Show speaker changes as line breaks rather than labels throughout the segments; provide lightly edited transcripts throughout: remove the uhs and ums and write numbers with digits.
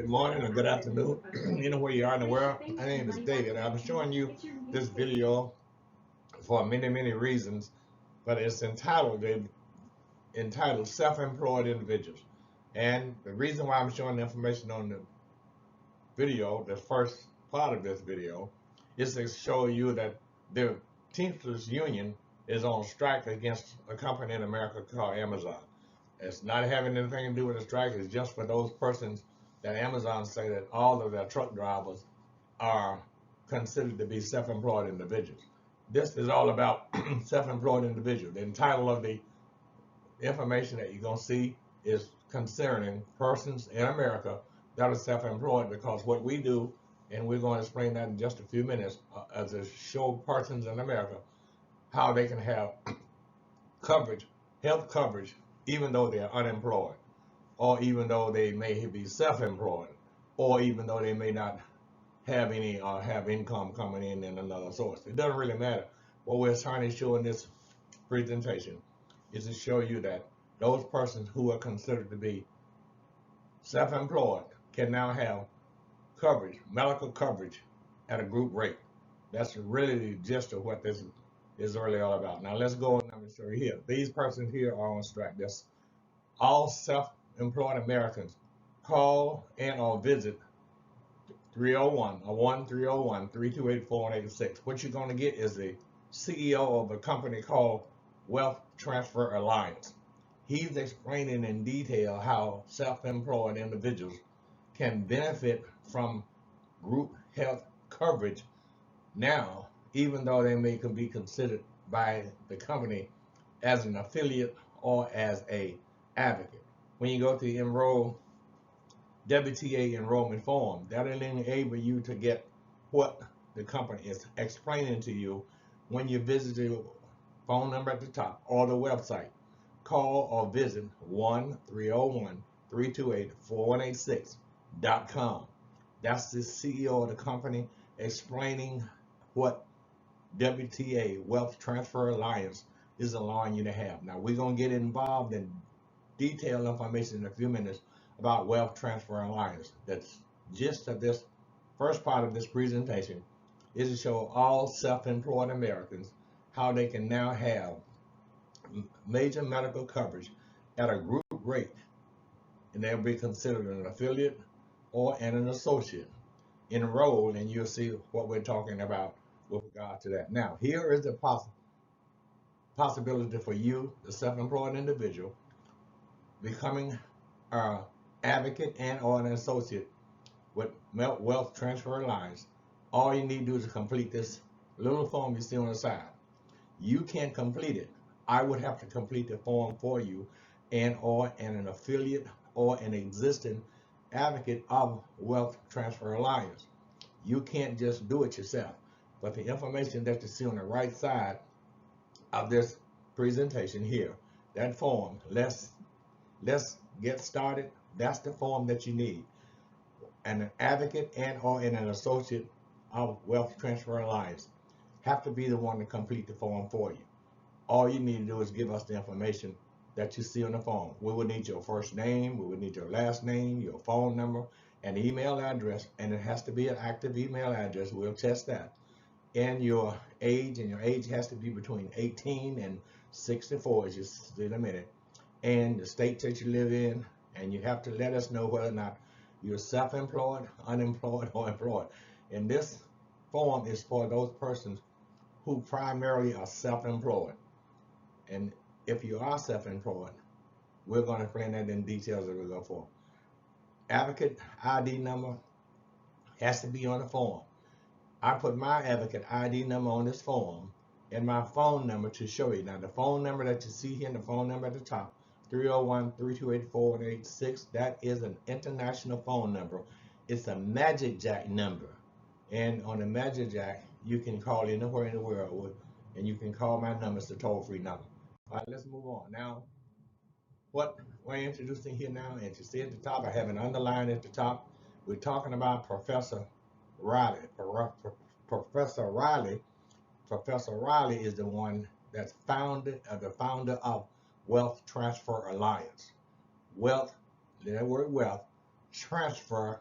Good morning or good afternoon, anywhere you are in the world. My name is David. I'm showing you this video for many, many reasons, but it's entitled Self-Employed Individuals. And the reason why I'm showing the information on the video, the first part of this video, is to show you that the Teamsters Union is on strike against a company in America called Amazon. It's not having anything to do with the strike. It's just for those persons that Amazon say that all of their truck drivers are considered to be self-employed individuals. This is all about self-employed individuals. The title of the information that you're going to see is concerning persons in America that are self-employed, because what we do, and we're going to explain that in just a few minutes, as to show persons in America how they can have coverage, health coverage, even though they're unemployed, or even though they may be self-employed, or even though they may not have any have income coming in another source. It doesn't really matter. What we're trying to show in this presentation is to show you that those persons who are considered to be self-employed can now have coverage, medical coverage, at a group rate. That's really the gist of what this is really all about. Now let's go on and show you here. These persons here are on strike. That's all self-employed Americans. Call and or visit 301 or 1-301-328-4186. What you're going to get is the CEO of a company called Wealth Transfer Alliance. He's explaining in detail how self-employed individuals can benefit from group health coverage now, even though they may be considered by the company as an affiliate or as a advocate. When you go to enroll WTA enrollment form, that'll enable you to get what the company is explaining to you when you visit the phone number at the top or the website. Call or visit 1-301-328-4186.com. That's the CEO of the company explaining what WTA, Wealth Transfer Alliance, is allowing you to have. Now, we're going to get involved in detailed information in a few minutes about Wealth Transfer Alliance. That's gist of this first part of this presentation is to show all self-employed Americans how they can now have major medical coverage at a group rate, and they'll be considered an affiliate or an associate. Enroll, and you'll see what we're talking about with regard to that. Now, here is the possibility for you, the self-employed individual, becoming an advocate and or an associate with Wealth Transfer Alliance. All you need to do is complete this little form you see on the side. You can't complete it. I would have to complete the form for you, and or an affiliate or an existing advocate of Wealth Transfer Alliance. You can't just do it yourself. But the information that you see on the right side of this presentation here, that form, let's get started. That's the form that you need. And an advocate and or an associate of Wealth Transfer Alliance have to be the one to complete the form for you. All you need to do is give us the information that you see on the form. We will need your first name, we will need your last name, your phone number, and email address, and it has to be an active email address. We'll test that. And your age, has to be between 18 and 64, as you see in a minute. And the state that you live in, and you have to let us know whether or not you're self-employed, unemployed, or employed. And this form is for those persons who primarily are self-employed. And if you are self-employed, we're going to explain that in details as we go forward. Advocate ID number has to be on the form. I put my advocate ID number on this form and my phone number to show you. Now, the phone number that you see here and the phone number at the top, 301-328-4186, that is an international phone number. It's a Magic Jack number. And on the Magic Jack, you can call anywhere in the world, and you can call my number. It's a toll-free number. All right, let's move on. Now, what we're introducing here now, and you see at the top, I have an underline at the top. We're talking about Professor Riley. Professor Riley is the one that's the founder of Wealth Transfer Alliance. Wealth, that word wealth, transfer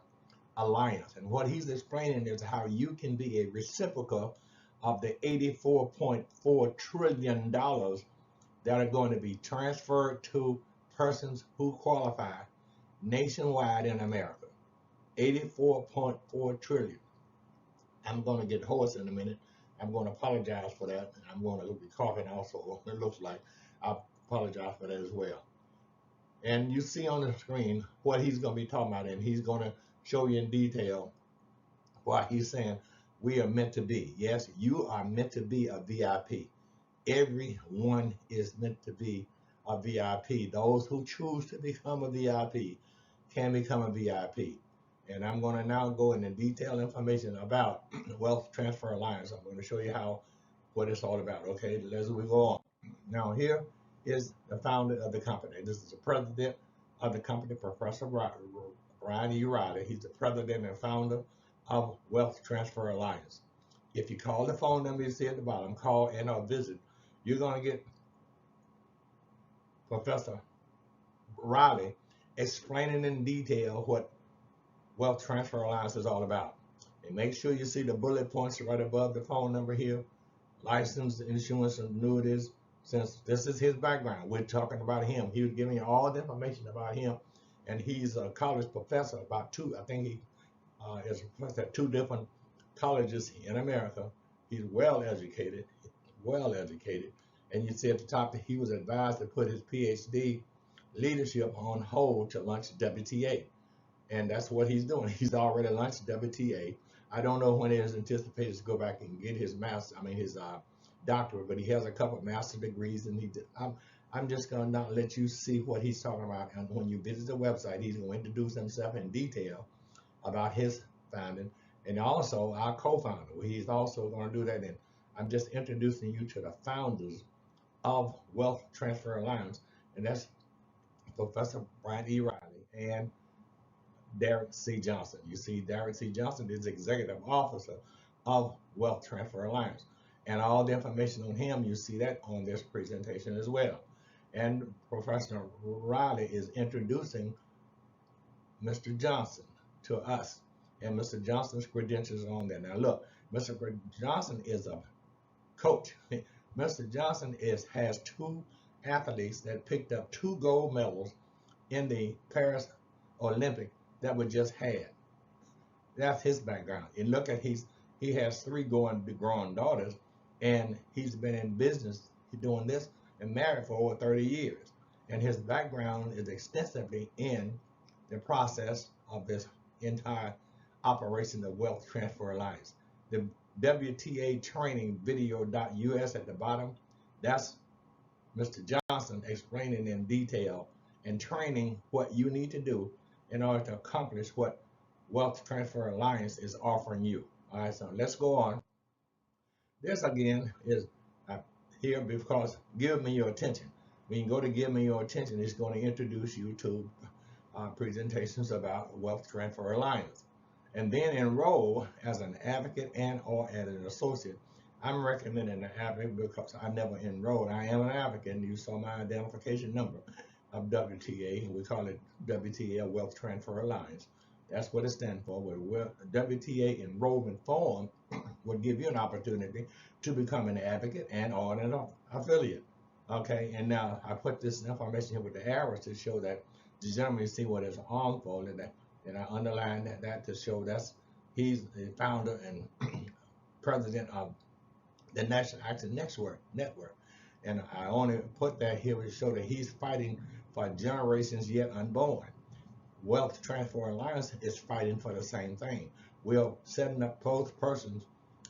Alliance. And what he's explaining is how you can be a reciprocal of the $84.4 trillion that are going to be transferred to persons who qualify nationwide in America. 84.4 trillion. I'm going to get hoarse in a minute. I'm going to apologize for that. I'm going to be coughing also. It looks like I apologize for that as well. And you see on the screen what he's going to be talking about, and he's going to show you in detail why he's saying we are meant to be. Yes, you are meant to be a VIP. Everyone is meant to be a VIP. Those who choose to become a VIP can become a VIP. And I'm going to now go into detailed information about Wealth Transfer Alliance. I'm going to show you what it's all about. Okay, let's we go on. Now here is the founder of the company. This is the president of the company, Professor Brian E. Riley. He's the president and founder of Wealth Transfer Alliance. If you call the phone number you see at the bottom, call and or visit, you're going to get Professor Riley explaining in detail what Wealth Transfer Alliance is all about. And make sure you see the bullet points right above the phone number here. License, insurance, annuities. Since this is his background, we're talking about him. He was giving you all the information about him. And he's a college professor, about two, I think he is a professor at two different colleges in America. He's well educated. And you see at the top that he was advised to put his PhD leadership on hold to launch WTA. And that's what he's doing. He's already launched WTA. I don't know when it is anticipated to go back and get his his doctorate, but he has a couple of master's degrees, and I'm just gonna not let you see what he's talking about. And when you visit the website, he's going to introduce himself in detail about his founding, and also our co-founder. He's also going to do that. And I'm just introducing you to the founders of Wealth Transfer Alliance, and that's Professor Brian E. Riley and Derek C. Johnson. You see, Derek C. Johnson is executive officer of Wealth Transfer Alliance. And all the information on him, you see that on this presentation as well. And Professor Riley is introducing Mr. Johnson to us. And Mr. Johnson's credentials are on there. Now look, Mr. Johnson is a coach. Mr. Johnson has two athletes that picked up 2 gold medals in the Paris Olympic that were just had. That's his background. And look at he has 3 grown daughters, and he's been in business doing this and married for over 30 years. And his background is extensively in the process of this entire operation of Wealth Transfer Alliance. The WTA training video.us at the bottom, that's Mr. Johnson explaining in detail and training what you need to do in order to accomplish what Wealth Transfer Alliance is offering you. All right, so let's go on. This again is here because give me your attention. When you go to give me your attention, it's going to introduce you to presentations about Wealth Transfer Alliance. And then enroll as an advocate and or as an associate. I'm recommending an advocate because I never enrolled. I am an advocate, and you saw my identification number of WTA. We call it WTA, Wealth Transfer Alliance. That's what it stands for. WTA enrollment form would give you an opportunity to become an advocate and or an affiliate. Okay, and now I put this information here with the arrows to show that the gentleman see what it's on for, and I underline that to show he's the founder and president of the National Access Network. And I only put that here to show that he's fighting for generations yet unborn. Wealth Transfer Alliance is fighting for the same thing. We're setting up both persons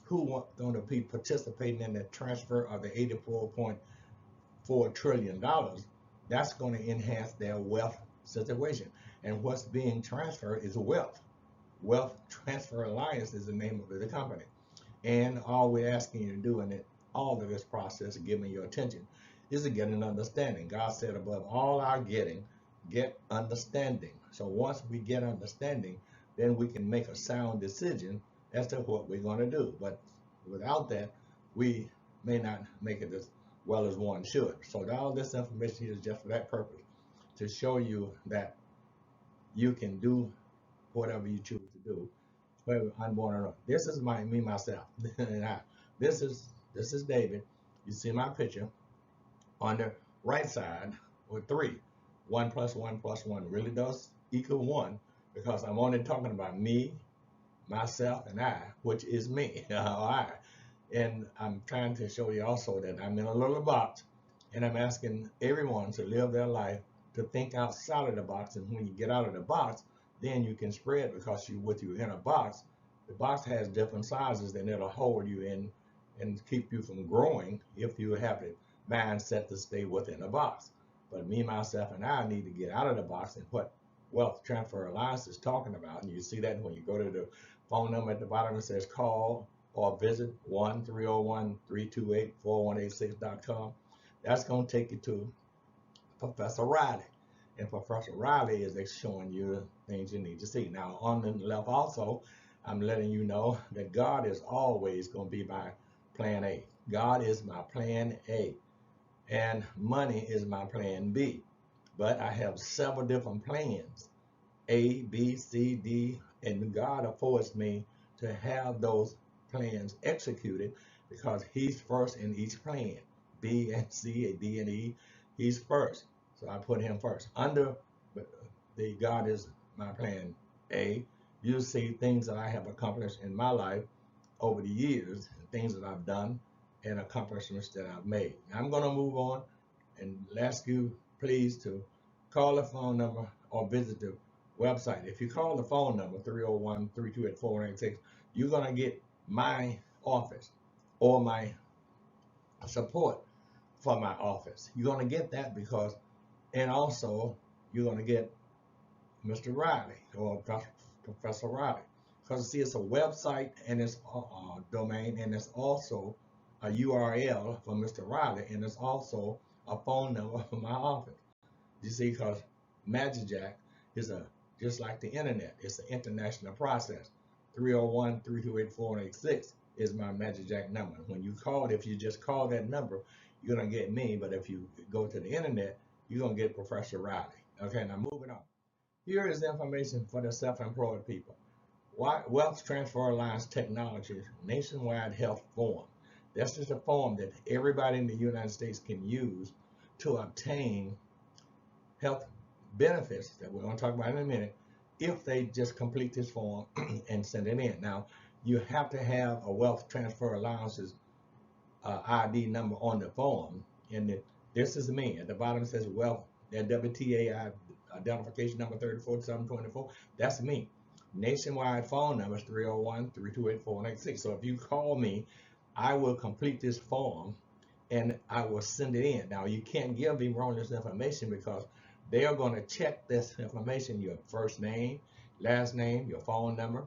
who are going to be participating in the transfer of the $84.4 trillion. That's going to enhance their wealth situation. And what's being transferred is wealth. Wealth Transfer Alliance is the name of the company. And all we're asking you to do in all of this process, giving your attention, is to get an understanding. God said, above all our getting, get understanding. So once we get understanding, then we can make a sound decision as to what we're going to do. But without that, we may not make it as well as one should. So all this information is just for that purpose, to show you that you can do whatever you choose to do, whether unborn or not. This is me myself, and this is David. You see my picture on the right side with 3. 1 plus 1 plus 1 really does equal 1 because I'm only talking about me, myself, and I, which is me. I. And I'm trying to show you also that I'm in a little box, and I'm asking everyone to live their life to think outside of the box. And when you get out of the box, then you can spread, because with you in a box, the box has different sizes, and it'll hold you in and keep you from growing if you have the mindset to stay within a box. But me, myself, and I need to get out of the box, and what Wealth Transfer Alliance is talking about. And you see that when you go to the phone number at the bottom, it says call or visit 1-301-328-4186.com. That's going to take you to Professor Riley. And Professor Riley is showing you the things you need to see. Now, on the left also, I'm letting you know that God is always going to be my plan A. God is my plan A. And money is my plan B. But I have several different plans, A, B, C, D, and God affords me to have those plans executed because He's first in each plan. B and C and D and E, He's first. So I put Him first. Under the God is my plan A, you see things that I have accomplished in my life over the years, and things that I've done and accomplishments that I've made. Now I'm going to move on and ask you please to call the phone number or visit the website. If you call the phone number 301-328-4186, you're going to get my office or my support for my office. You're going to get that because, and also you're going to get Mr. Riley or Professor Riley. Because see, it's a website and it's a domain, and it's also a URL for Mr. Riley, and it's also a phone number for my office. You see, because MagicJack is just like the internet. It's an international process. 301-328-4186 is my MagicJack number. When you call, if you just call that number, you're gonna get me. But if you go to the internet, you're gonna get Professor Riley. Okay, now moving on. Here is information for the self-employed people. Wealth Transfer Alliance Technologies Nationwide Health Form. This is a form that everybody in the United States can use to obtain health benefits that we're going to talk about in a minute if they just complete this form and send it in. Now, you have to have a Wealth Transfer Alliance's ID number on the form, and this is me. At the bottom it says Wealth, WTA identification number 34-724. That's me. Nationwide phone number is 301-328-4186. So if you call me, I will complete this form and I will send it in. Now, you can't give erroneous information because they are going to check this information, your first name, last name, your phone number,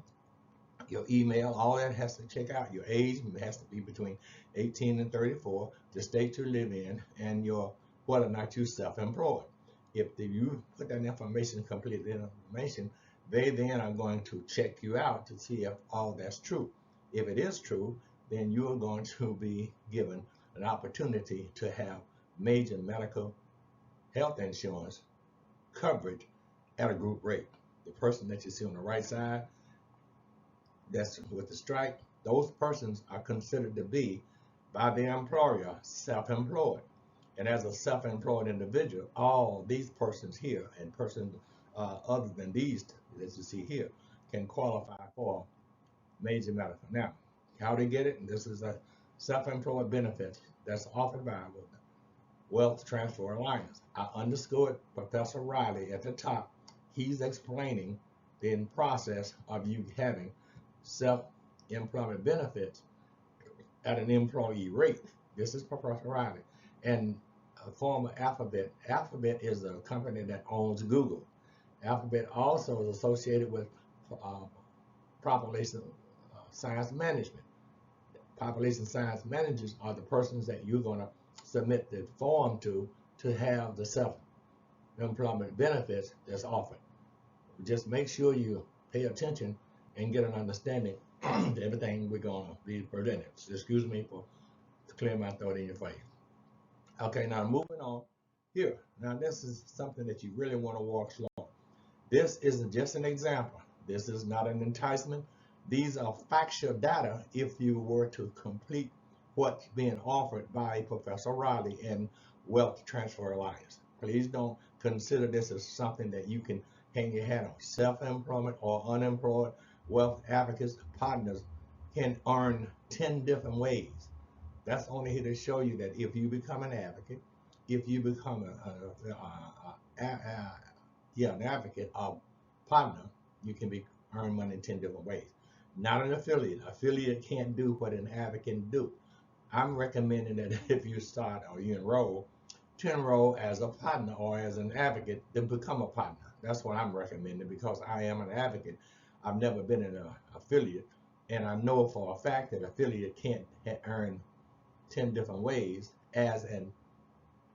your email, all that has to check out. Your age has to be between 18 and 34, the state you live in, and your whether or not you're self-employed. If you put that information, completed information, they then are going to check you out to see if all that's true. If it is true, then you are going to be given an opportunity to have major medical health insurance coverage at a group rate. The person that you see on the right side, that's with the stripe, those persons are considered to be, by their employer, self-employed. And as a self-employed individual, all these persons here and persons other than these that you see here can qualify for major medical. Now, how they get it? This is a self-employed benefit that's offered by Wealth Transfer Alliance. I underscored Professor Riley at the top. He's explaining the process of you having self-employment benefits at an employee rate. This is Professor Riley. And a former Alphabet. Alphabet is a company that owns Google. Alphabet also is associated with population science management. Population science managers are the persons that you're going to submit the form to have the self-employment benefits that's offered. Just make sure you pay attention and get an understanding to everything we're going to be presented. So excuse me for clearing my throat in your face. Okay, now moving on here. Now this is something that you really want to walk slow. This isn't just an example. This is not an enticement. These are factual data if you were to complete what's being offered by Professor Riley and Wealth Transfer Alliance. Please don't consider this as something that you can hang your hat on. Self-employment or unemployed wealth advocates, partners can earn 10 different ways. That's only here to show you that if you become an advocate, if you become an advocate, a partner, you can earn money in 10 different ways. Not an affiliate. Affiliate can't do what an advocate can do. I'm recommending that if you start or you enroll, to enroll as a partner or as an advocate, then become a partner. That's what I'm recommending because I am an advocate. I've never been an affiliate, and I know for a fact that affiliate can't earn 10 different ways as an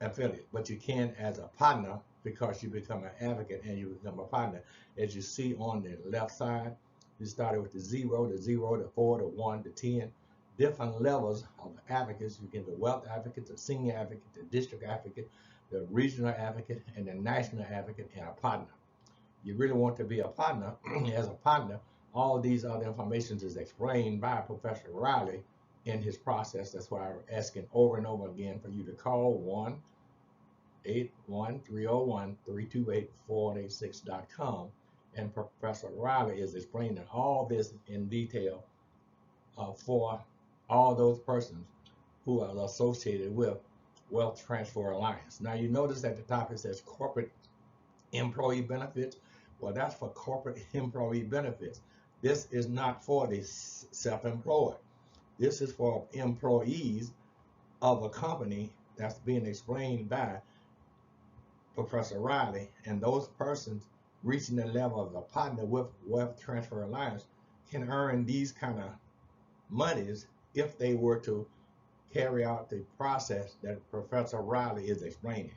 affiliate, but you can as a partner because you become an advocate and you become a partner. As you see on the left side, you started with the 0, the 4, the 1, the 10, different levels of advocates. You get the wealth advocate, the senior advocate, the district advocate, the regional advocate, and the national advocate, and a partner. You really want to be a partner. As a partner, all these other information is explained by Professor Riley in his process. That's why I'm asking over and over again for you to call 1-81301-328-4886.com. And Professor Riley is explaining all this in detail for all those persons who are associated with Wealth Transfer Alliance. Now you notice at the top it says corporate employee benefits. Well, that's for corporate employee benefits. This is not for the self-employed. This is for employees of a company that's being explained by Professor Riley, and those persons reaching the level of a partner with Wealth Transfer Alliance can earn these kind of monies if they were to carry out the process that Professor Riley is explaining.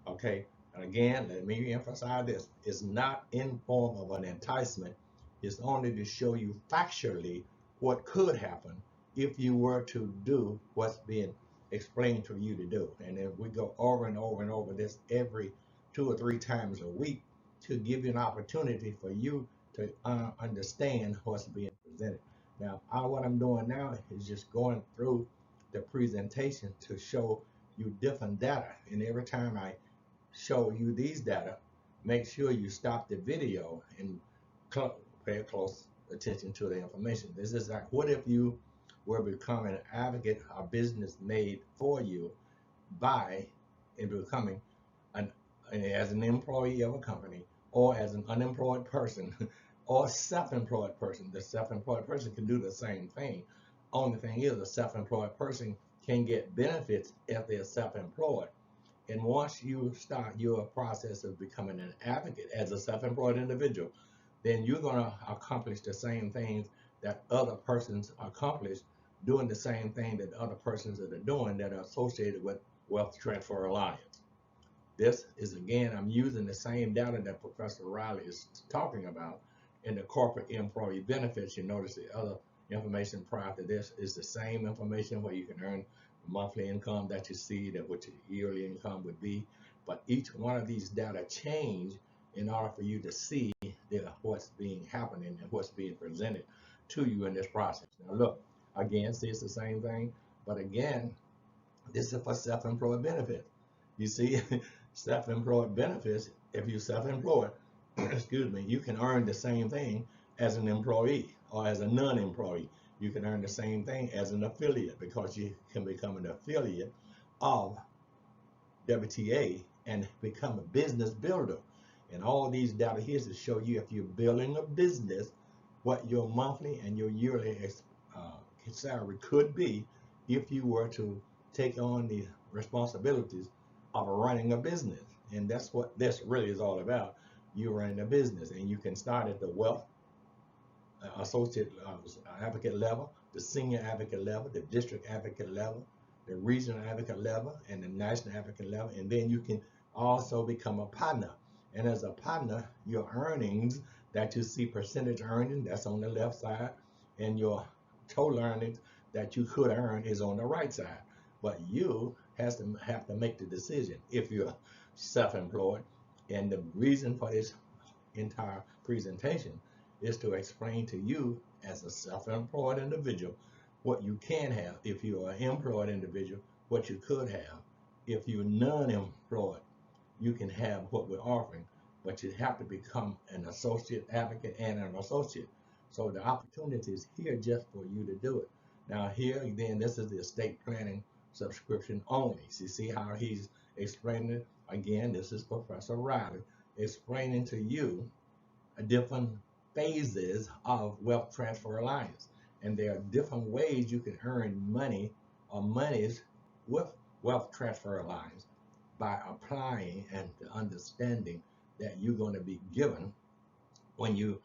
Okay, and again, let me emphasize this. It's not in form of an enticement. It's only to show you factually what could happen if you were to do what's being explained to you to do. And if we go over and over and over this every 2 or 3 times a week to give you an opportunity for you to understand what's being presented. Now, what I'm doing now is just going through the presentation to show you different data. And every time I show you these data, make sure you stop the video and pay close attention to the information. This is like, what if you were becoming an advocate, a business made for you by becoming as an employee of a company or as an unemployed person or self-employed person. The self-employed person can do the same thing. Only thing is, a self-employed person can get benefits if they're self-employed. And once you start your process of becoming an advocate as a self-employed individual, then you're going to accomplish the same things that other persons accomplish, doing the same thing that other persons that are doing that are associated with Wealth Transfer Alliance. This is, again, I'm using the same data that Professor Riley is talking about in the corporate employee benefits. You notice the other information prior to this is the same information where you can earn monthly income that you see, that what your yearly income would be. But each one of these data change in order for you to see what's being happening and what's being presented to you in this process. Now look, again, see, it's the same thing, but again, this is for self-employed benefits. You see, self-employed benefits, if you're self-employed, excuse me, you can earn the same thing as an employee or as a non-employee. You can earn the same thing as an affiliate because you can become an affiliate of WTA and become a business builder. And all these data here is to show you if you're building a business, what your monthly and your yearly salary could be if you were to take on the responsibilities of running a business. And that's what this really is all about. You're running a business, and you can start at the wealth associate advocate level, the senior advocate level, the district advocate level, the regional advocate level, and the national advocate level. And then you can also become a partner. And as a partner, your earnings that you see, percentage earning, that's on the left side, and your total earnings that you could earn is on the right side. But you have to make the decision if you're self-employed. And the reason for this entire presentation is to explain to you as a self-employed individual what you can have if you are an employed individual, what you could have. If you're non-employed, you can have what we're offering, but you have to become an associate advocate and an associate. So the opportunity is here just for you to do it. Now here again, this is the estate planning subscription only. So you see how he's explaining it? Again, this is Professor Riley explaining to you different phases of Wealth Transfer Alliance. And there are different ways you can earn money or monies with Wealth Transfer Alliance by applying and understanding that you're going to be given when you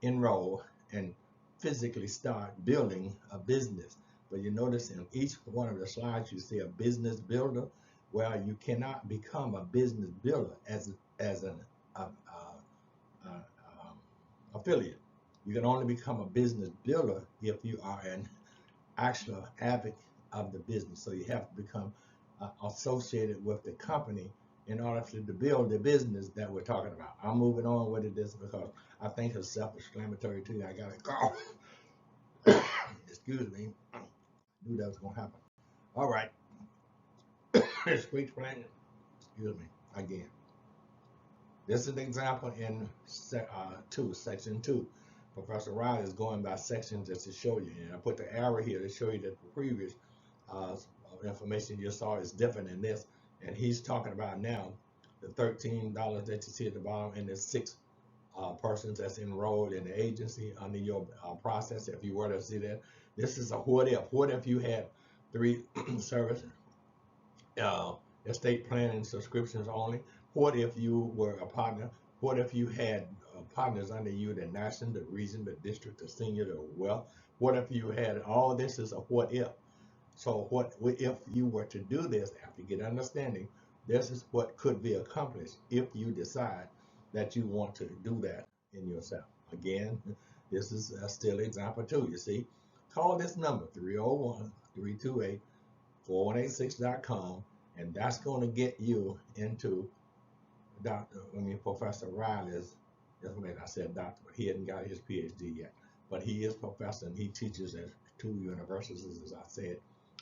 enroll and physically start building a business. But you notice in each one of the slides you see a business builder. Well, you cannot become a business builder as an affiliate. You can only become a business builder if you are an actual advocate of the business. So you have to become associated with the company in order to build the business that we're talking about. I'm moving on with this because I think it's self-explanatory too. I got to go. Excuse me. I knew that was going to happen. All right. Speech planning. Excuse me. Again. This is an example in section 2. Professor Riley is going by sections just to show you. And I put the arrow here to show you that the previous information you saw is different in this. And he's talking about now the $13 that you see at the bottom and the 6 persons that's enrolled in the agency under your process. If you were to see that, this is a what if. What if you had 3 services, estate planning subscriptions only? What if you were a partner? What if you had partners under you, the national, the region, the district, the senior, the wealth? What if you had all this is a what if? So what if you were to do this after you get understanding, this is what could be accomplished if you decide that you want to do that in yourself. Again, this is still example 2. You see, call this number 301-328-4186.com, and that's going to get you into Professor Riley's, I said doctor, but he hasn't got his PhD yet. But he is professor and he teaches at 2 universities, as I said,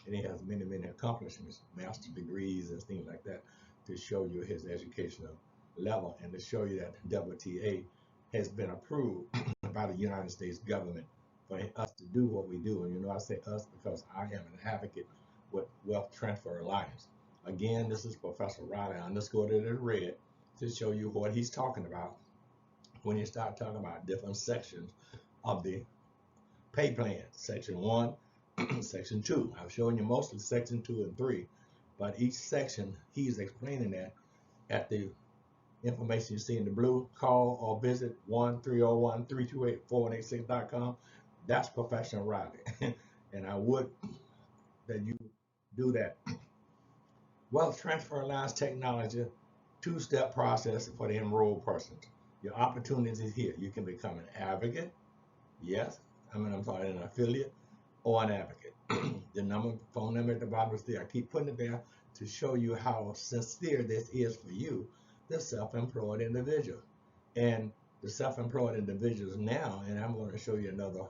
and he has many, many accomplishments, master's degrees and things like that, to show you his educational level and to show you that WTA has been approved by the United States government for us to do what we do. And you know, I say us because I am an advocate with Wealth Transfer Alliance. Again, this is Professor Riley. I underscored it in red to show you what he's talking about when you start talking about different sections of the pay plan. Section 1, section 2. I've shown you mostly section 2 and 3, but each section he's explaining that at the information you see in the blue. Call or visit 1-301-328-4186.com. That's Professor Riley. And I would that you do that. Wealth Transfer Alliance Technology, 2-step process for the enrolled persons. Your opportunities here. You can become an advocate. Yes, I'm sorry, an affiliate or an advocate. The phone number at the bottom is there. I keep putting it there to show you how sincere this is for you, the self-employed individual. And the self-employed individuals now, and I'm going to show you another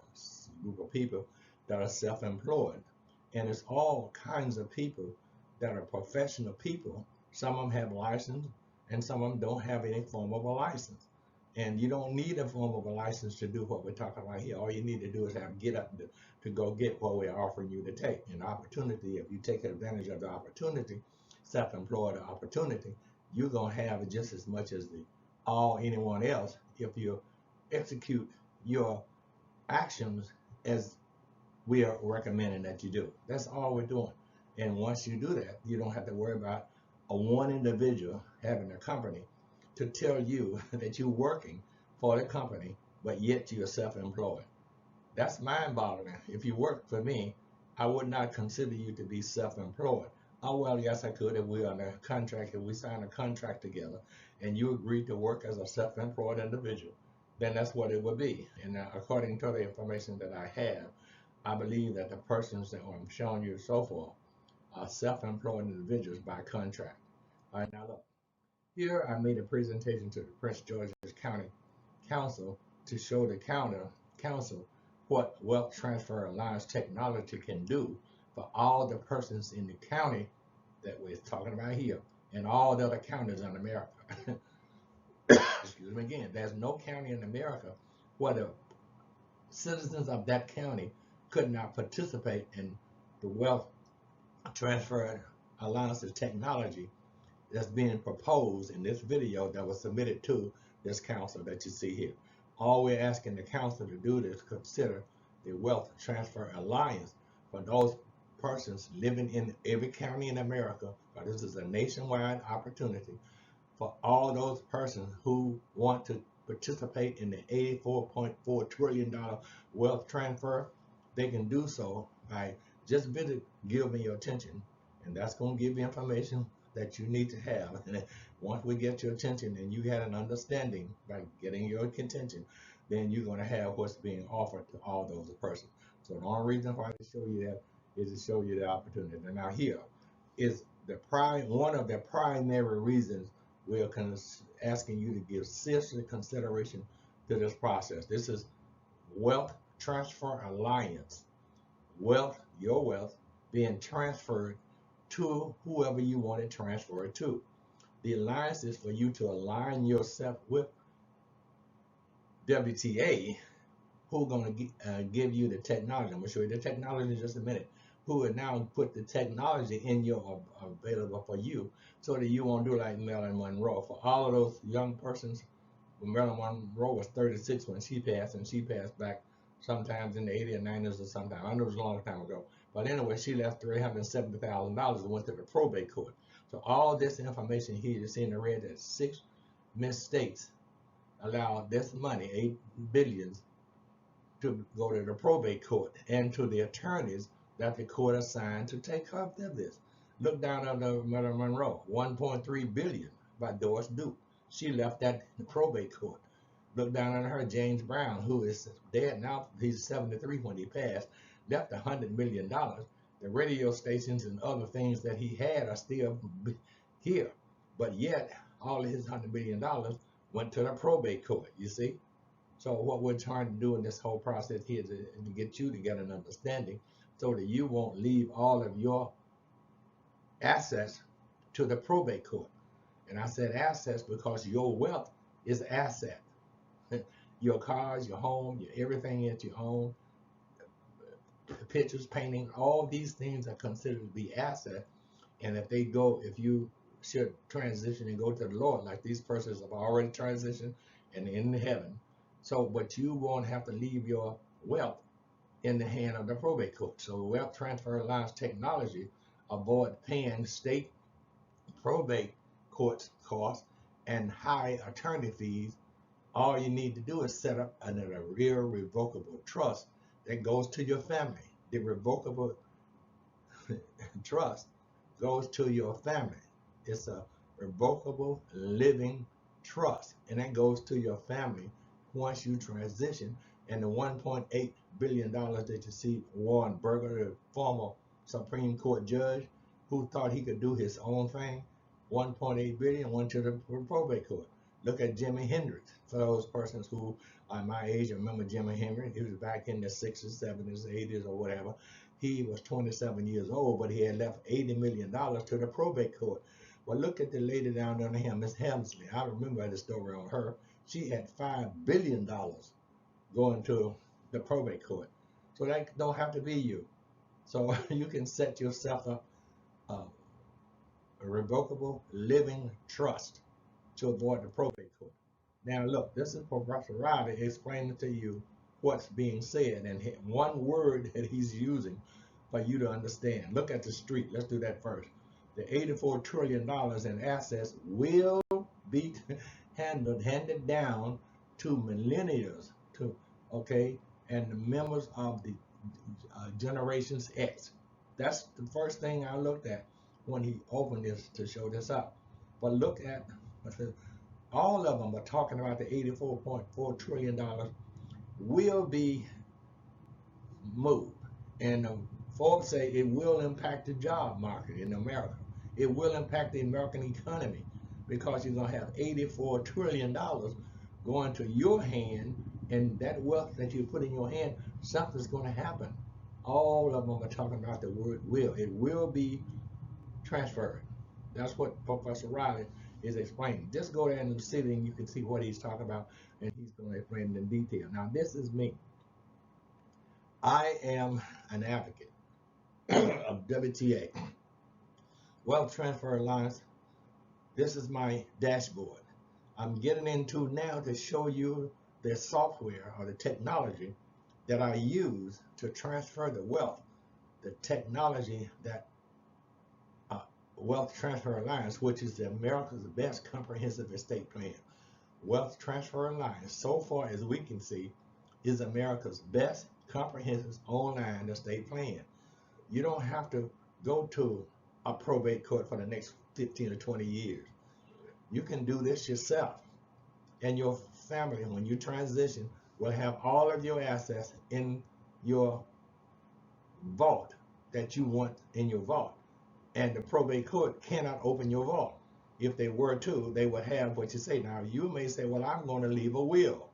group of people that are self-employed. And it's all kinds of people that are professional people. Some of them have license and some of them don't have any form of a license. And you don't need a form of a license to do what we're talking about here. All you need to do is get up to go get what we're offering you to take. An opportunity, if you take advantage of the opportunity, self-employed opportunity, you're going to have just as much as anyone else if you execute your actions as we are recommending that you do. That's all we're doing. And once you do that, you don't have to worry about one individual having a company to tell you that you're working for the company, but yet you're self-employed. That's mind-boggling. If you work for me, I would not consider you to be self-employed. Oh, well, yes, I could if we are on a contract, if we sign a contract together and you agree to work as a self-employed individual, then that's what it would be. And according to the information that I have, I believe that the persons that I'm showing you so far are self-employed individuals by contract. All right, now look. Here I made a presentation to the Prince George's County Council to show the council what wealth transfer alliance technology can do for all the persons in the county that we're talking about here and all the other counties in America. Excuse me again. There's no county in America where the citizens of that county could not participate in the wealth transfer alliance's technology that's being proposed in this video that was submitted to this council that you see here. All we're asking the council to do is consider the wealth transfer alliance for those persons living in every county in America. This is a nationwide opportunity for all those persons who want to participate in the $84.4 trillion wealth transfer. They can do so by just give me your attention, and that's going to give you information that you need to have. And once we get your attention and you had an understanding by getting your attention, then you're going to have what's being offered to all those persons. So the only reason why I show you that is to show you the opportunity. And now here is one of the primary reasons we're asking you to give serious consideration to this process. This is Wealth Transfer Alliance. Your wealth being transferred to whoever you want it transferred to. The alliance is for you to align yourself with WTA, who's going to give you the technology. I'm going to show you the technology in just a minute. Who will now put the technology in your available for you, so that you won't do like Marilyn Monroe. For all of those young persons, Marilyn Monroe was 36 when she passed, and she passed back sometimes in the 80s or 90s or sometime. I know it was a long time ago. But anyway, she left $370,000 and went to the probate court. So all this information here, you see in the red, that 6 mistakes allowed this money, $8 billion, to go to the probate court and to the attorneys that the court assigned to take care of this. Look down under Marilyn Monroe, $1.3 billion by Doris Duke. She left that in the probate court. Look down under her, James Brown, who is dead now. He's 73 when he passed. Left $100 million. The radio stations and other things that he had are still here, but yet all of his $100 million went to the probate court. You see. So what we're trying to do in this whole process here is to get you to get an understanding, so that you won't leave all of your assets to the probate court. And I said assets because your wealth is asset. Your cars, your home, everything that you own, pictures, painting, all these things are considered to be asset. And if you should transition and go to the Lord, like these persons have already transitioned and in heaven. So, but you won't have to leave your wealth in the hand of the probate court. So wealth transfer alliance technology avoid paying state probate courts costs and high attorney fees. All you need to do is set up an irrevocable trust that goes to your family. The revocable trust goes to your family. It's a revocable living trust, and that goes to your family once you transition. And the $1.8 billion that you see Warren Burger, the former Supreme Court judge, who thought he could do his own thing, $1.8 billion went to the probate court. Look at Jimi Hendrix. For those persons who are my age, remember Jimi Hendrix. He was back in the 60s, 70s, 80s, or whatever. He was 27 years old, but he had left $80 million to the probate court. Well, look at the lady down under him, Miss Helmsley. I remember the story on her. She had $5 billion going to the probate court. So that don't have to be you. So you can set yourself up a revocable living trust to avoid the probate court. Now look, this is Professor Riley explaining to you what's being said and one word that he's using for you to understand. Look at the street. Let's do that first. The $84 trillion in assets will be handed down to millennials, and the members of the Generations X. That's the first thing I looked at when he opened this to show this up. But look at all of them are talking about the $84.4 trillion will be moved. And Forbes say it will impact the job market in America. It will impact the American economy because you're going to have $84 trillion going to your hand And that wealth that you put in your hand, something's going to happen. All of them are talking about the word will. It will be transferred. That's what Professor Riley is explaining. Just go there and sit and you can see what he's talking about, and he's going to explain it in detail. Now, this is me. I am an advocate of WTA, Wealth Transfer Alliance. This is my dashboard. I'm getting into now to show you the software or the technology that I use to transfer the wealth, the technology that Wealth Transfer Alliance, which is America's best comprehensive estate plan. Wealth Transfer Alliance, so far as we can see, is America's best comprehensive online estate plan. You don't have to go to a probate court for the next 15 or 20 years. You can do this yourself, and your family, when you transition, will have all of your assets in your vault that you want in your vault. And the probate court cannot open your vault. If they were to, they would have what you say. Now, you may say, well, I'm going to leave a will.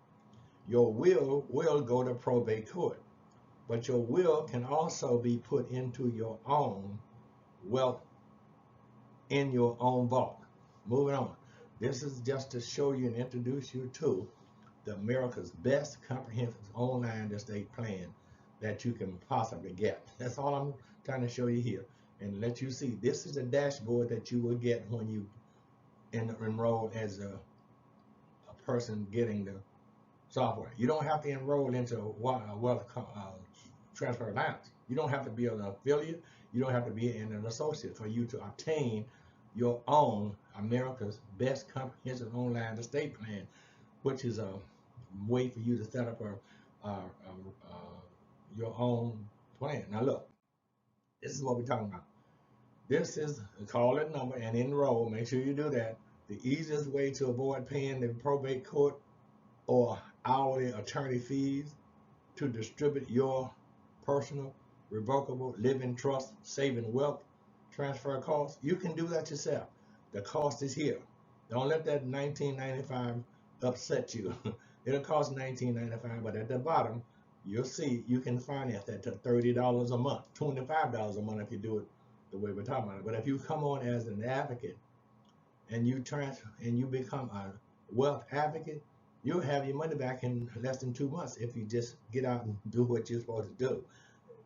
Your will go to probate court. But your will can also be put into your own wealth in your own vault. Moving on. This is just to show you and introduce you to the America's best comprehensive online estate plan that you can possibly get. That's all I'm trying to show you here and let you see. This is a dashboard that you will get when you enroll as a person getting the software. You don't have to enroll into a Wealth Transfer Alliance. You don't have to be an affiliate. You don't have to be an associate for you to obtain your own America's best comprehensive online estate plan, which is a way for you to set up your own plan. Now look, this is what we're talking about. This is call that number and enroll. Make sure you do that. The easiest way to avoid paying the probate court or hourly attorney fees to distribute your personal revocable living trust saving wealth transfer costs. You can do that yourself. The cost is here. Don't let that $19.95 upset you. It'll cost $19.95, but at the bottom you'll see you can finance that to $30 a month, $25 a month if you do it the way we're talking about it. But if you come on as an advocate and you transfer and you become a wealth advocate, you'll have your money back in less than 2 months if you just get out and do what you're supposed to do.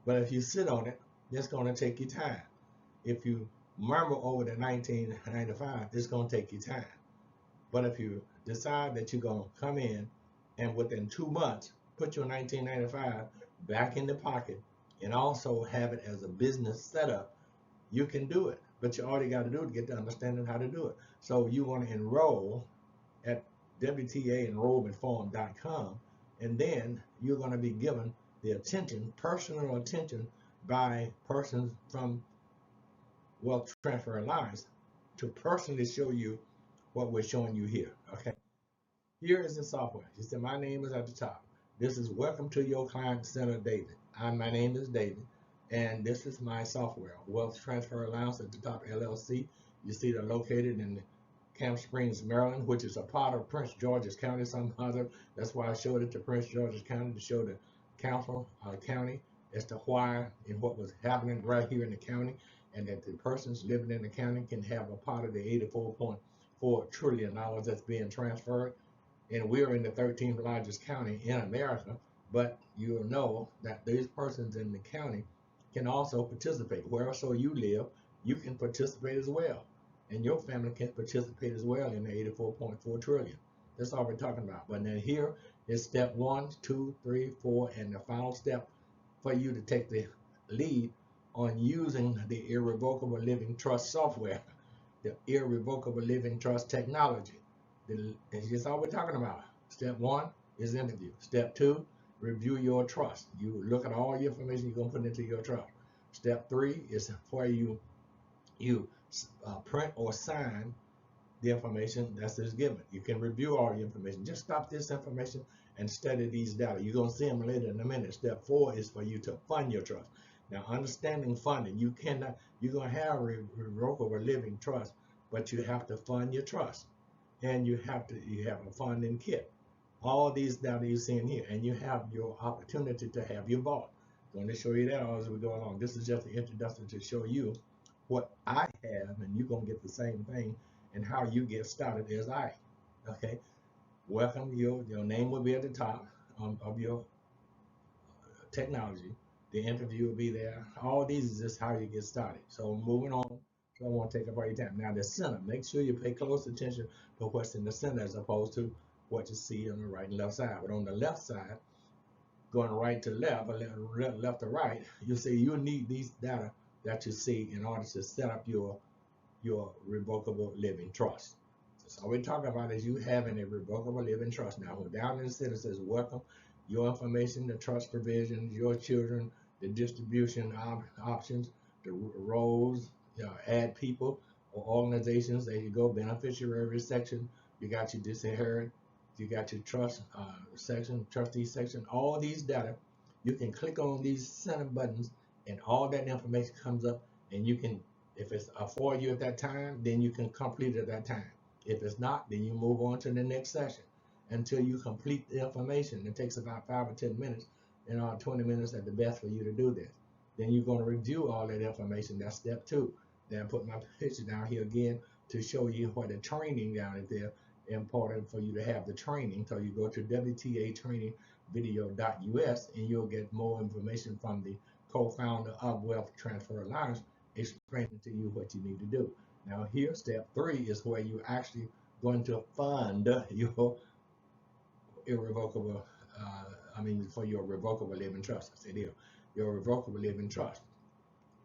But if you sit on it, it's going to take you time. If you murmur over the $19.95, it's going to take you time. But if you decide that you're going to come in and within 2 months put your $19.95 back in the pocket and also have it as a business setup, you can do it. But you already got to do it to get to understanding how to do it. So you want to enroll at WTAenrollmentform.com, and then you're going to be given the attention, personal attention by persons from Wealth Transfer Alliance to personally show you what we're showing you here. Okay, here is the software. You said my name is at the top. This is Welcome to Your Client Center, David. My name is David, and this is my software, Wealth Transfer Alliance at the top, LLC. You see they're located in Camp Springs, Maryland, which is a part of Prince George's County, some other. That's why I showed it to Prince George's County, to show the county as to why and what was happening right here in the county, and that the persons living in the county can have a part of the $84.4 trillion that's being transferred. And we're in the 13th largest county in America, but you'll know that these persons in the county can also participate. Wherever you live, you can participate as well. And your family can participate as well in the $84.4 trillion. That's all we're talking about. But then here is step 1, 2, 3, 4, and the final step for you to take the lead on using the Irrevocable Living Trust software, the Irrevocable Living Trust technology. That's all we're talking about. Step 1 is interview. Step 2, review your trust. You look at all your information you're going to put into your trust. Step 3 is for you print or sign the information that's given. You can review all the information. Just stop this information and study these data. You're going to see them later in a minute. Step 4 is for you to fund your trust. Now, understanding funding, you're going to have a revocable living trust, but you have to fund your trust. And you have a funding kit. All these data you see in here, and you have your opportunity to have your vault. I'm going to show you that as we go along. This is just an introduction to show you what I have, and you're going to get the same thing, and how you get started as I. Okay, welcome. Your name will be at the top of your technology. The interview will be there. All these is just how you get started. So moving on. So I won't take up all your time. Now the center, make sure you pay close attention to what's in the center as opposed to what you see on the right and left side. But on the left side, going right to left or left to right, you see you need these data that you see in order to set up your revocable living trust. So all we're talking about is you having a revocable living trust. Now, down in the center says welcome, your information, the trust provisions, your children, the distribution options, the roles, add people or organizations. There you go, beneficiary section. You got your disinherit, you got your trust section, trustee section. All these data, you can click on these center buttons, and all that information comes up, and you can, if it's for you at that time, then you can complete it at that time. If it's not, then you move on to the next session until you complete the information. It takes about 5 or 10 minutes, and 20 minutes at the best for you to do this. Then you're going to review all that information. That's step 2. Then I put my picture down here again to show you what the training down there important for you to have the training. So you go to WTAtrainingvideo.us, and you'll get more information from the co-founder of Wealth Transfer Alliance, explaining to you what you need to do. Now here, step 3 is where you actually going to fund your irrevocable, for your revocable living trust. I said here, your revocable living trust.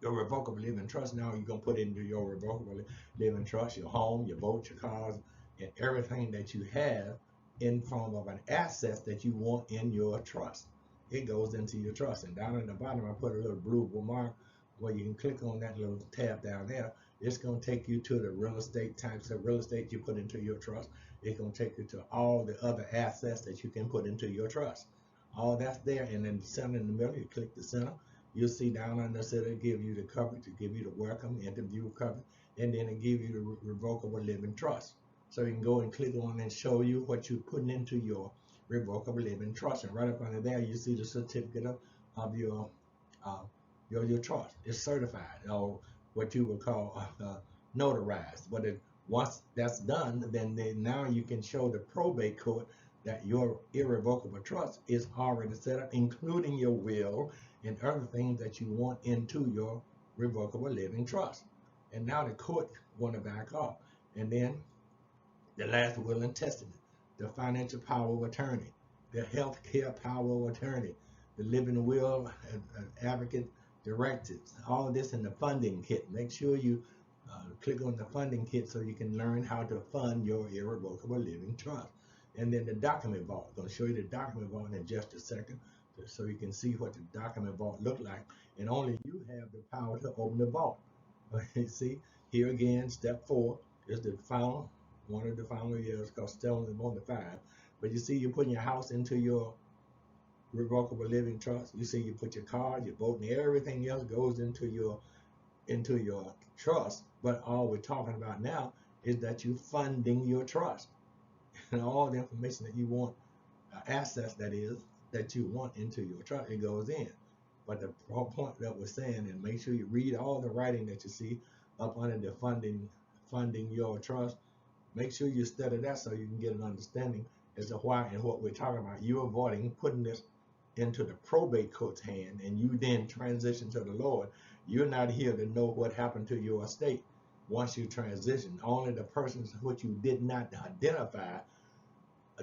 Your revocable living trust, now you're going to put into your revocable living trust your home, your boat, your cars, and everything that you have in form of an asset that you want in your trust. It goes into your trust. And down at the bottom, I put a little blue mark where you can click on that little tab down there. It's going to take you to the real estate types of real estate you put into your trust. It's going to take you to all the other assets that you can put into your trust. All that's there, and then the center in the middle, you click the center. You'll see down on the center, give you the coverage, to give you the welcome interview coverage, and then it give you the revocable living trust. So you can go and click on and show you what you're putting into your revocable living trust. And right up under there, you see the certificate of your trust. It's certified, or what you would call notarized. But once that's done, then now you can show the probate court that your irrevocable trust is already set up, including your will and other things that you want into your revocable living trust. And now the court want to back off. And then the last will and testament, the financial power of attorney, the health care power of attorney, the living will, advocate directives, all of this in the funding kit. Make sure you click on the funding kit so you can learn how to fund your irrevocable living trust. And then the document vault. I'm going to show you the document vault in just a second so you can see what the document vault look like. And only you have the power to open the vault. See, here again, step 4 is the final, one of the final years, because still on the 5. But you see, you're putting your house into your revocable living trust. You see, you put your car, your boat, and everything else goes into your trust. But all we're talking about now is that you're funding your trust. And all the information that you want, assets that is, that you want into your trust, it goes in. But the point that we're saying, and make sure you read all the writing that you see up under the funding your trust. Make sure you study that so you can get an understanding as to why and what we're talking about. You're avoiding putting this into the probate court's hand, and you then transition to the Lord. You're not here to know what happened to your estate once you transition. Only the persons which you did not identify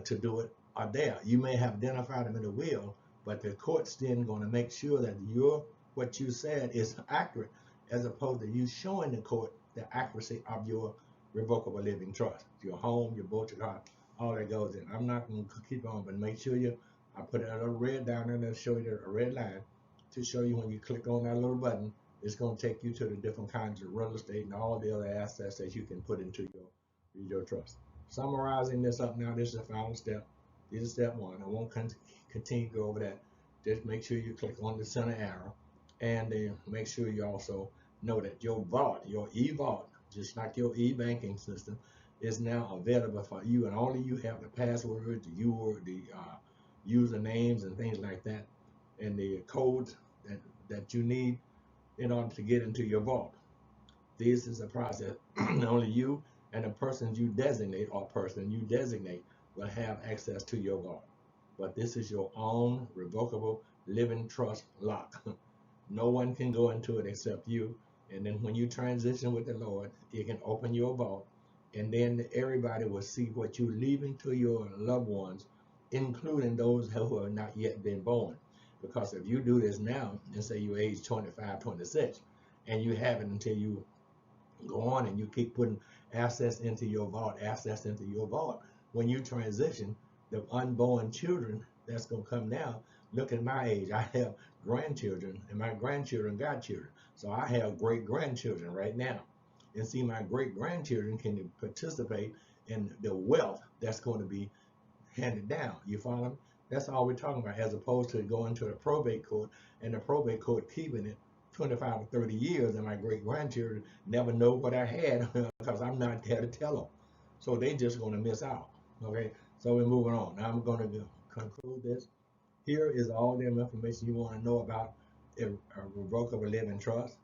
to do it are there. You may have identified them in the will, but the court's then going to make sure that what you said is accurate, as opposed to you showing the court the accuracy of your revocable living trust. Your home, your boat, your car, all that goes in. I'm not going to keep on, but make sure I put a little red down there to show you a red line to show you when you click on that little button, it's going to take you to the different kinds of real estate and all the other assets that you can put into your trust. Summarizing this up now, this is the final step. This is step 1. I won't continue to go over that. Just make sure you click on the center arrow, and then make sure you also know that your vault, your e-vault, just like your e-banking system, is now available for you, and only you have the password, the usernames and things like that, and the codes that you need in order to get into your vault. This is a process only you and the persons you designate or person you designate will have access to your vault. But this is your own revocable living trust lock. No one can go into it except you. And then when you transition with the Lord, it can open your vault. And then everybody will see what you're leaving to your loved ones, including those who have not yet been born. Because if you do this now, and say you age 25, 26, and you have it until you go on and you keep putting assets into your vault, when you transition, the unborn children that's going to come now, look at my age. I have grandchildren, and my grandchildren got children. So I have great grandchildren right now. And see, my great grandchildren can participate in the wealth that's going to be handed down. You follow me? That's all we're talking about, as opposed to going to the probate court and the probate court keeping it 25 or 30 years, and my great grandchildren never know what I had because I'm not there to tell them. So they just going to miss out. Okay, so we're moving on. Now I'm going to conclude this. Here is all the information you want to know about a revocable living trust,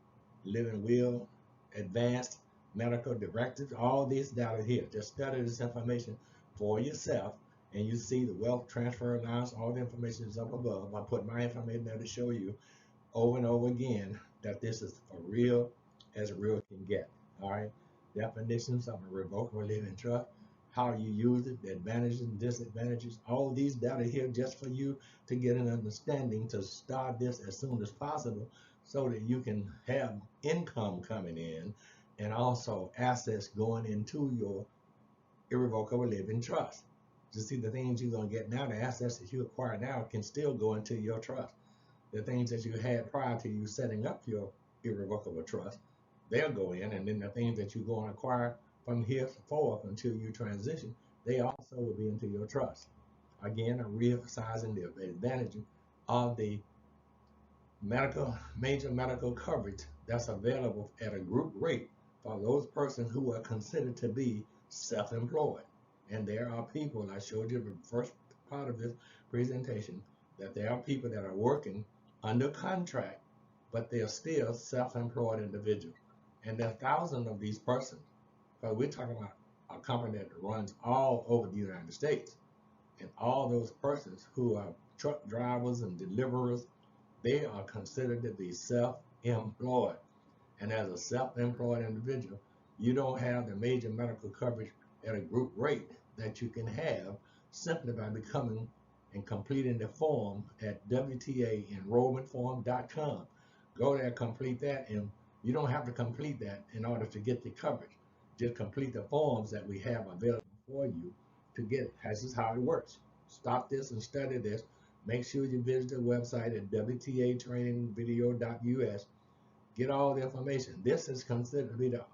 living will, advanced medical directives, all this data here. Just study this information for yourself, and you see the wealth transfer lines, all the information is up above. I put my information there to show you over and over again that this is for real as real can get. All right, definitions of a revocable living trust, how you use it, the advantages and disadvantages, all these data here just for you to get an understanding to start this as soon as possible so that you can have income coming in and also assets going into your irrevocable living trust. You see, the things you're going to get now, the assets that you acquire now can still go into your trust. The things that you had prior to you setting up your irrevocable trust, they'll go in, and then the things that you're going to acquire from here forth until you transition, they also will be into your trust. Again, I'm re-emphasizing the advantage of the major medical coverage that's available at a group rate for those persons who are considered to be self-employed. And there are people, I showed you the first part of this presentation, that there are people that are working under contract, but they are still self-employed individuals. And there are thousands of these persons, because we're talking about a company that runs all over the United States. And all those persons who are truck drivers and deliverers, they are considered to be self-employed. And as a self-employed individual, you don't have the major medical coverage at a group rate that you can have simply by becoming and completing the form at WTAenrollmentform.com. Go there, complete that, and you don't have to complete that in order to get the coverage. Just complete the forms that we have available for you to get it. This is how it works. Stop this and study this. Make sure you visit the website at WTAtrainingvideo.us. Get all the information. This is considered to be the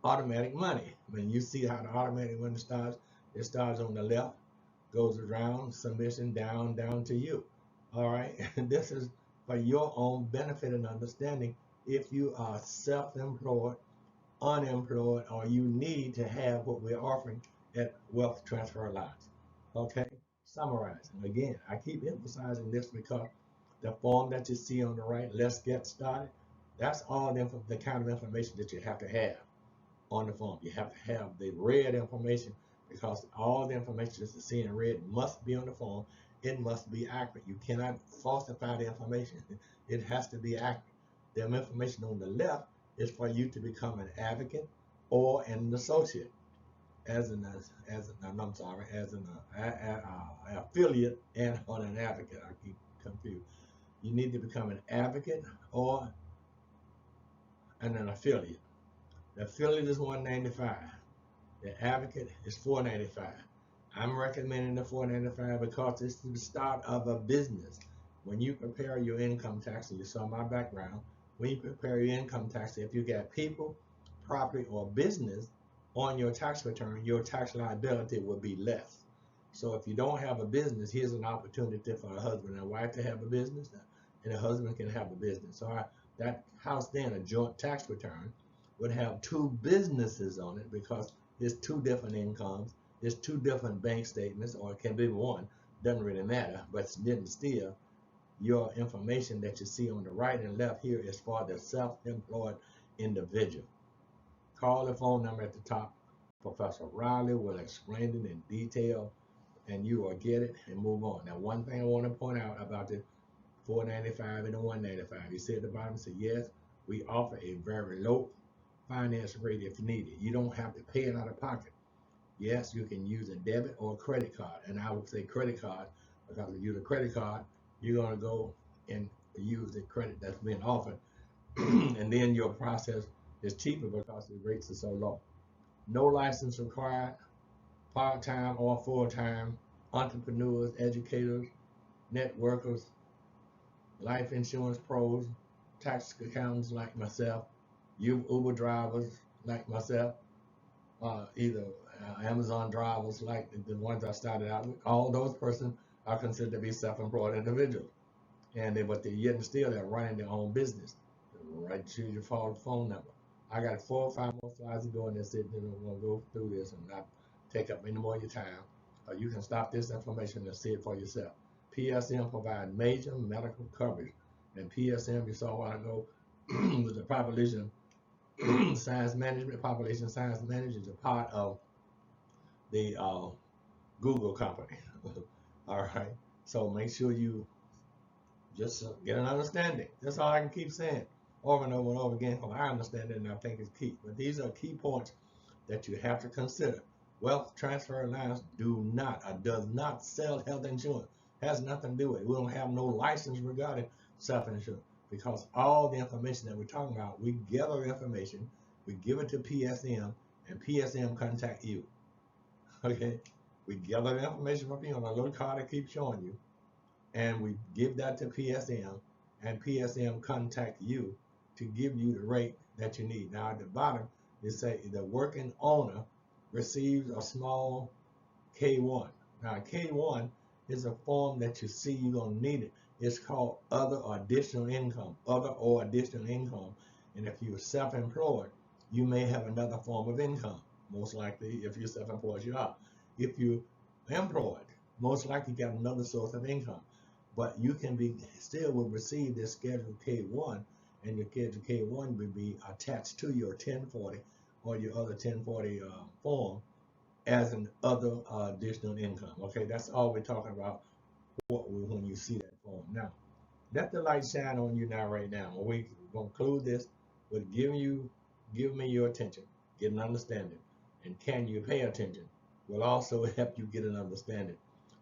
automatic money. When you see how the automatic money starts, it starts on the left, goes around, submission, down to you. All right, and this is for your own benefit and understanding if you are self-employed, unemployed, or you need to have what we're offering at Wealth Transfer Lines. Okay, summarizing. Again, I keep emphasizing this because the form that you see on the right, let's get started, that's all the kind of information that you have to have on the form. You have to have the red information because all the information that you see in red must be on the form. It must be accurate. You cannot falsify the information. It has to be accurate. The information on the left is for you to become an advocate or an associate, as an affiliate and on an advocate. I keep confused. You need to become an advocate or an affiliate. The affiliate is $195. The advocate is $495. I'm recommending the $495 because it's the start of a business. When you prepare your income tax, and you saw my background, when you prepare your income tax, if you got people, property, or business on your tax return, your tax liability will be less. So if you don't have a business, here's an opportunity for a husband and wife to have a business, and a husband can have a business. So that house then, a joint tax return, would have two businesses on it because It's two different incomes. It's two different bank statements, or it can be one. Doesn't really matter. But then still, your information that you see on the right and left here is for the self-employed individual. Call the phone number at the top. Professor Riley will explain it in detail, and you will get it and move on. Now, one thing I want to point out about the $4.95 and the $1.95. You see at the bottom, say yes, we offer a very low finance rate if needed. You don't have to pay it out of pocket. Yes, you can use a debit or a credit card, and I would say credit card because if you use a credit card, you're going to go and use the credit that's being offered, and then your process is cheaper because the rates are so low. No license required. Part-time or full-time entrepreneurs, educators, networkers, life insurance pros, tax accountants like myself, you Uber drivers like myself, either Amazon drivers like the ones I started out with. All those persons are considered to be self-employed individuals, and but they're yet and still they're running their own business. Right to your phone number. I got 4 or 5 more slides to go, and that's it. Then we're gonna go through this and not take up any more of your time. You can stop this information and see it for yourself. PSM provide major medical coverage, and PSM you saw a while ago was the population science management. Population science management is a part of the Google company. All right, so make sure you just get an understanding. That's all I can keep saying over and over and over again. Well, I understand it and I think it's key. But these are key points that you have to consider. Wealth Transfer Alliance does not sell health insurance. Has nothing to do with it. We don't have no license regarding self-insurance because all the information that we're talking about, we gather information, we give it to PSM, and PSM contact you. Okay? We gather the information from you on a little card that keeps showing you, and we give that to PSM, and PSM contact you to give you the rate that you need. Now at the bottom, it say the working owner receives a small K1. Now K1 is a form that you see you're gonna need it. It's called other or additional income, And if you're self-employed, you may have another form of income. Most likely, if you're self-employed, you are. If you're employed, most likely you got another source of income. But you can be still will receive this Schedule K1, and your Schedule K1 will be attached to your 1040 or your other 1040 form as an other additional income. Okay, that's all we're talking about when you see that form. Now, let the light shine on you right now. We're gonna conclude this with give me your attention, get an understanding, and can you pay attention? Will also help you get an understanding.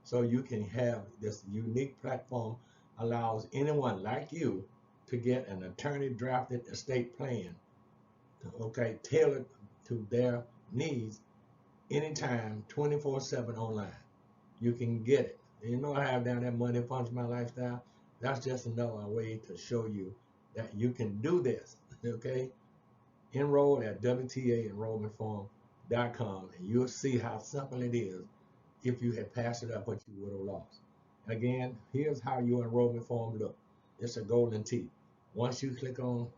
So you can have this unique platform allows anyone like you to get an attorney drafted estate plan, okay, tailored to their needs anytime, 24/7 online. You can get it. And you know I have down that Money Funds My Lifestyle. That's just another way to show you that you can do this, okay? Enroll at WTAenrollmentform.com and you'll see how simple it is if you had passed it up what you would have lost. Again, here's how your enrollment form look. It's a golden T. Once you click on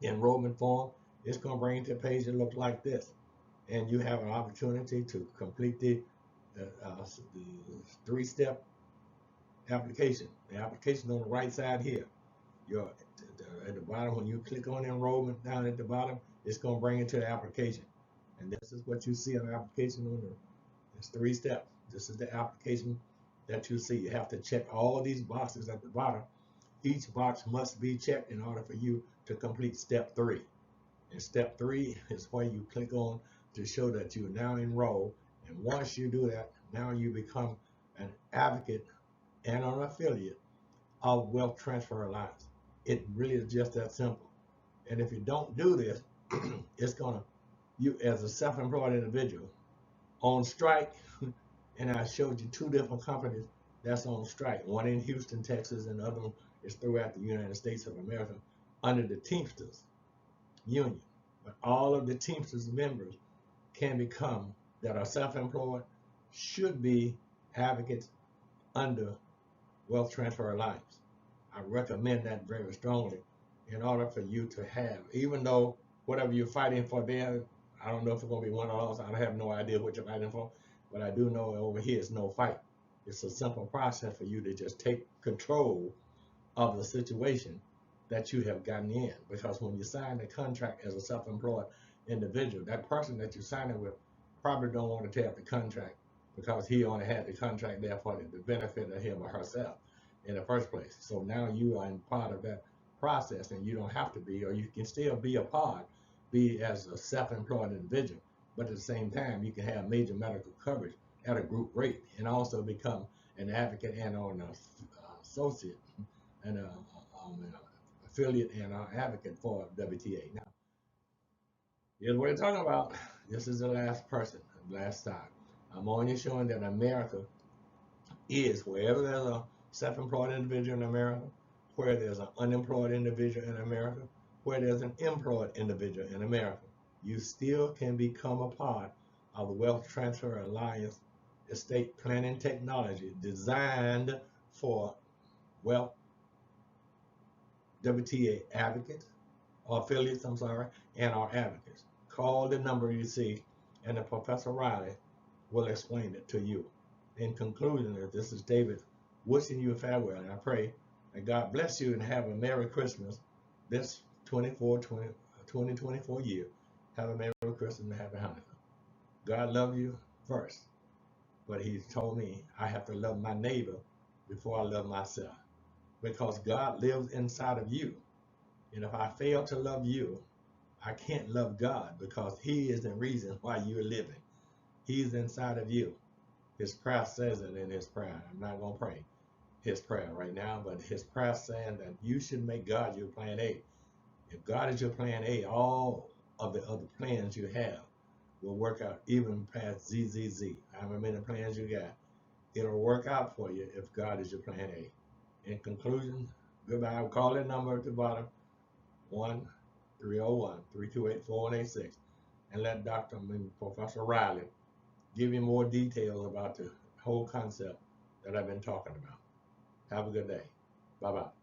enrollment form, it's going to bring you to a page that looks like this. And you have an opportunity to complete the 3-step application. The application on the right side here. At the bottom, when you click on enrollment down at the bottom, it's going to bring you to the application. And this is what you see on the application on the It's 3 steps. This is the application that you see. You have to check all these boxes at the bottom. Each box must be checked in order for you to complete step 3. And step 3 is where you click on to show that you are now enrolled. And once you do that, now you become an advocate and an affiliate of Wealth Transfer Alliance. It really is just that simple. And if you don't do this, it's gonna, you as a self-employed individual on strike, and I showed you 2 different companies that's on strike. One in Houston, Texas, and the other one is throughout the United States of America under the Teamsters Union. But all of the Teamsters members can become, that are self-employed, should be advocates under Wealth Transfer Alliance. I recommend that very strongly in order for you to have, even though whatever you're fighting for there, I don't know if it's going to be one or loss. I have no idea what you're fighting for, but I do know over here it's no fight. It's a simple process for you to just take control of the situation that you have gotten in. Because when you sign a contract as a self-employed individual, that person that you're signing with probably don't want to tear up the contract because he only had the contract there for the benefit of him or herself in the first place. So now you are in part of that process, and you don't have to be, or you can still be a part, be as a self-employed individual, but at the same time you can have major medical coverage at a group rate and also become an advocate and an associate and an affiliate and an advocate for WTA. Now, here's what we're talking about. This is the last person, last stop. I'm only showing that America is, wherever there's a self-employed individual in America, where there's an unemployed individual in America, where there's an employed individual in America, you still can become a part of the Wealth Transfer Alliance estate planning technology designed for wealth WTA advocates, or affiliates, I'm sorry, and our advocates. Call the number you see, and the Professor Riley will explain it to you. In conclusion, this is David wishing you farewell, and I pray that God bless you and have a Merry Christmas this 2024 year. Have a Merry Christmas and Happy Hanukkah. God loves you first, but He told me I have to love my neighbor before I love myself, because God lives inside of you. And if I fail to love you, I can't love God, because He is the reason why you're living. He's inside of you. His prayer says it in His prayer. I'm not going to pray His prayer right now, but His prayer saying that you should make God your plan A. If God is your plan A, all of the other plans you have will work out, even past ZZZ. However many plans you got, it'll work out for you if God is your plan A. In conclusion, goodbye. I'll call that number at the bottom, 1-301-328-4186, and let Professor Riley give you more details about the whole concept that I've been talking about. Have a good day. Bye-bye.